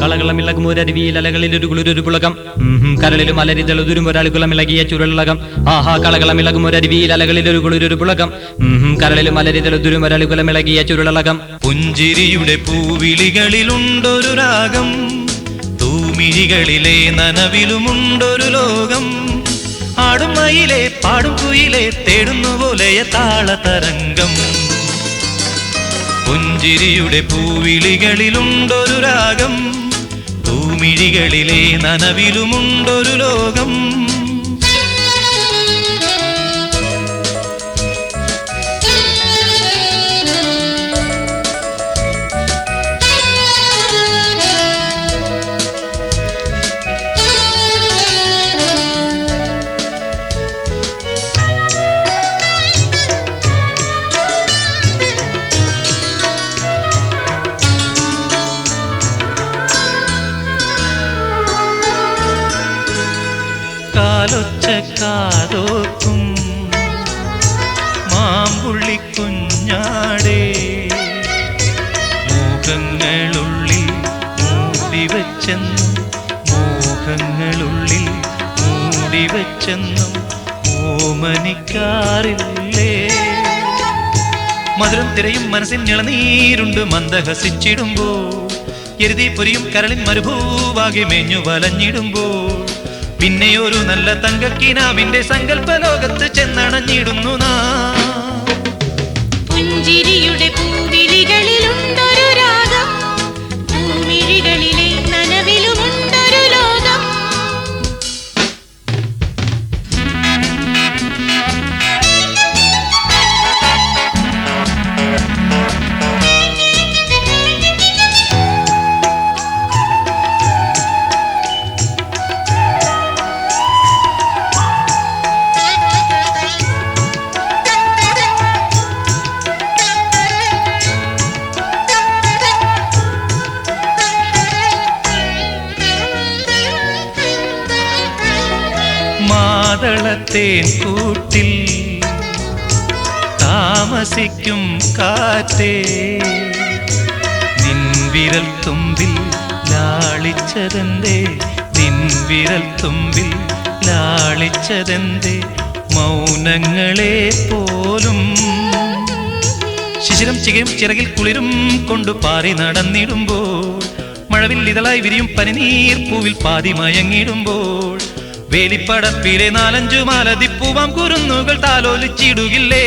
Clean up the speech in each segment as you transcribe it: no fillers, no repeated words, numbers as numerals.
കളകളമിളകുമൊരരുവിയിൽ അലകളിൽ ഒരു കുളിരൊരു പുളകം കരളിലും അലരിതളുതുരുമൊരാളുകളമിളകിയ ചുരുളകം ആഹാ കളകളമിളകുമൊരരുവിയിൽ അലകളിൽ ഒരു കുളിരൊരു പുളകം കരളിലും അലരിതളുതുരുമൊരാളുകളമിളകിയ ചുരുളകം. പുഞ്ചിരിയുടെ പൂവിളികളിലുണ്ടൊരു രാഗം, തൂമിഴികളിലെ നനവിലുമുണ്ടൊരു ലോകം. ആടും മയിലെ പാടും കുയിലെ തേടുന്നു പോലെയ താളതരംഗം. പുഞ്ചിരിയുടെ പൂവിളികളിലുണ്ടൊരു രാഗം, തൂമിഴികളിലെ നനവിലുമുണ്ടൊരു ലോകം. കാലൊച്ചക്കാതോക്കും മാമ്പുള്ളിക്കുഞ്ഞാടേ, മോഹങ്ങളുള്ളിൽ മൂടിവെച്ചെന്നും മോഹങ്ങളുള്ളിൽ മൂടിവെച്ചെന്നും ഓമനിക്കാറില്ലേ. മധുരം തിരയും മനസ്സിൻ ഇളനീരുണ്ട് മന്ദഹസിച്ചിടുമ്പോൾ, എരുതി പൊരിയും കരളിൻ മരുഭൂവാകെ മേഞ്ഞു വലഞ്ഞിടുമ്പോൾ, പിന്നെയൊരു നല്ല തങ്കക്കിനാവിന്റെ സങ്കല്പ ലോകത്ത് ചെന്നണഞ്ഞിടുന്നു നാം. പുഞ്ചിരിയുടെ പൂവിളികളിലുണ്ടൊരു രാഗം, പൂമിഴികളിലെ നനവിലുമുണ്ടൊരു ലോകം. മാതളത്തേൻ കൂട്ടിൽ താമസിക്കും കാറ്റേ, നിൻവിരൽ തുമ്പിൽ ലാളിച്ചതെന്തേ, നിൻവിരൽ തുമ്പിൽ ലാളിച്ചതെന്തേ മൗനങ്ങളെ പോലും. ശിശിരം ചികയും ചിറകിൽ കുളിരും കൊണ്ടു പാറി നടന്നിടുമ്പോൾ, മഴവിൽ ഇതളായി വിരിയും പനിനീർ പൂവിൽ പാതി മയങ്ങിടുമ്പോൾ, വേലിപ്പടപ്പിലെ 4-5 മാലതിപ്പൂവാം കുരുന്നുകൾ താലോലിച്ചിടുകില്ലേ.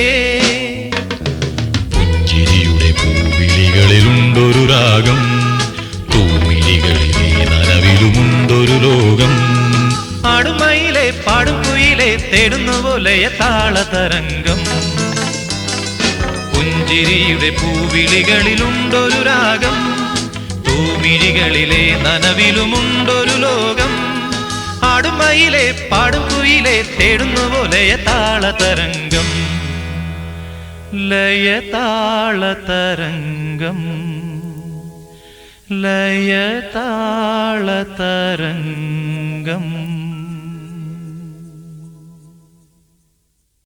പുഞ്ചിരിയുടെ പൂവിളികളിലുണ്ടൊരു രാഗം, തൂമിഴികളിലെ നനവിലുമുണ്ടൊരു ലോകം. ആടും മയിലെ പാടും കുയിലെ തേടുന്നു പോലെയ താളതരംഗം. പുഞ്ചിരിയുടെ പൂവിളികളിലുണ്ടൊരു രാഗം, തൂമിഴികളിലെ നനവിലുമുണ്ടൊരു ലോകം. ആടും മയിലെ പാടും കുയിലെ തേടുന്നു പോലെയ താളതരംഗം, ലയതാളതരംഗം, ലയതാളതരംഗം.